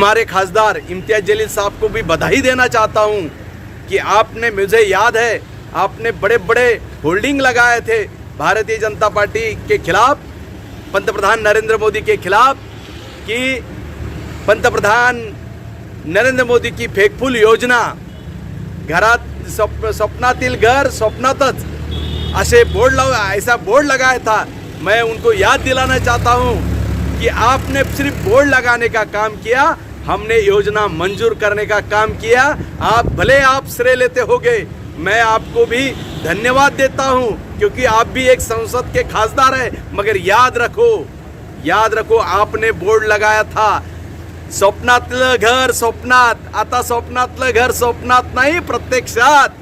हमारे खासदार इम्तियाज जलील साहब को भी बधाई देना चाहता हूं कि आपने, मुझे याद है, आपने बड़े बड़े होल्डिंग लगाए थे भारतीय जनता पार्टी के खिलाफ, पंतप्रधान नरेंद्र मोदी के खिलाफ, कि पंतप्रधान नरेंद्र मोदी की फेकफूल योजना, घरात स्वप्नातील घर स्वप्नातच, ऐसे बोर्ड ऐसा बोर्ड लगाया था। मैं उनको याद दिलाना चाहता हूं कि आपने सिर्फ बोर्ड लगाने का काम किया, हमने योजना मंजूर करने का काम किया। भले आप श्रेय लेते होगे, मैं आपको भी धन्यवाद देता हूं, क्योंकि आप भी एक संसद के खासदार हैं। मगर याद रखो आपने बोर्ड लगाया था, स्वप्नातलं घर स्वप्नात, आता स्वप्नातलं घर स्वप्नात नाही, प्रत्यक्षात।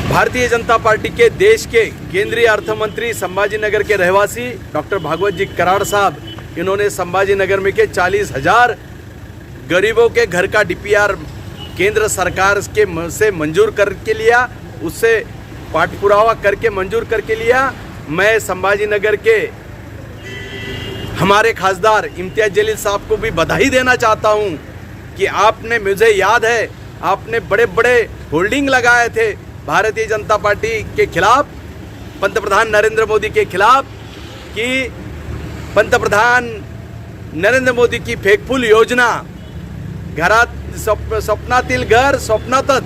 भारतीय जनता पार्टी के देश के केंद्रीय अर्थ मंत्री, संभाजीनगर के रहवासी डॉक्टर भागवत जी कराड़ साहब, इन्होंने संभाजीनगर में के 40,000 गरीबों के घर का डीपीआर केंद्र सरकार के से मंजूर करके लिया, उससे पाठपुरावा करके मंजूर करके लिया। मैं संभाजीनगर के हमारे खासदार इम्तियाज जलील साहब को भी बधाई देना चाहता हूं कि आपने, मुझे याद है, आपने बड़े बड़े होल्डिंग लगाए थे भारतीय जनता पार्टी के खिलाफ, पंतप्रधान नरेंद्र मोदी के खिलाफ, कि पंतप्रधान नरेंद्र मोदी की फेकफूल योजना, घरात स्वप्नातील घर स्वप्नातच,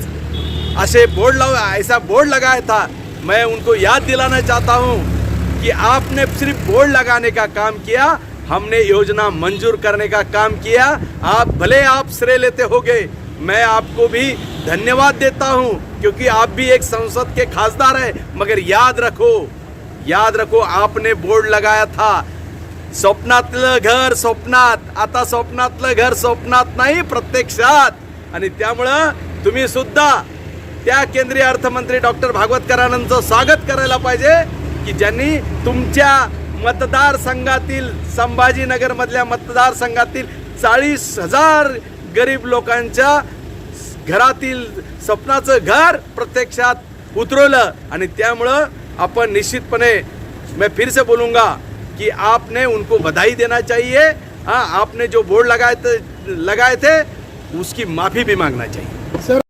ऐसे ऐसा बोर्ड लगाया था। मैं उनको याद दिलाना चाहता हूं कि आपने सिर्फ बोर्ड लगाने का काम किया, हमने योजना मंजूर करने का काम किया। भले आप श्रेय लेते होगे, मैं आपको भी धन्यवाद देता हूं, क्योंकि आप भी एक संसद के खासदार हैं। मगर याद रखो आपने बोर्ड लगाया था, स्वप्नातलं घर स्वप्नात, आता स्वप्नातलं घर स्वप्नात नाही, प्रत्यक्षात। आणि त्यामुळं तुम्ही सुद्धा त्या केंद्रीय अर्थमंत्री डॉक्टर भागवतकरांचं स्वागत करायला पाहिजे, की ज्यांनी तुमच्या मतदारसंघातील, संभाजीनगर मधल्या मतदारसंघातील 40,000 गरीब लोकांच्या घरातील स्वप्नाचं घर प्रत्यक्षात उतरवलं। आणि त्यामुळं आपण निश्चितपणे, मैं फिर से बोलूँगा कि आपने उनको बधाई देना चाहिए। आपने जो बोर्ड लगाए थे उसकी माफ़ी भी मांगना चाहिए। सर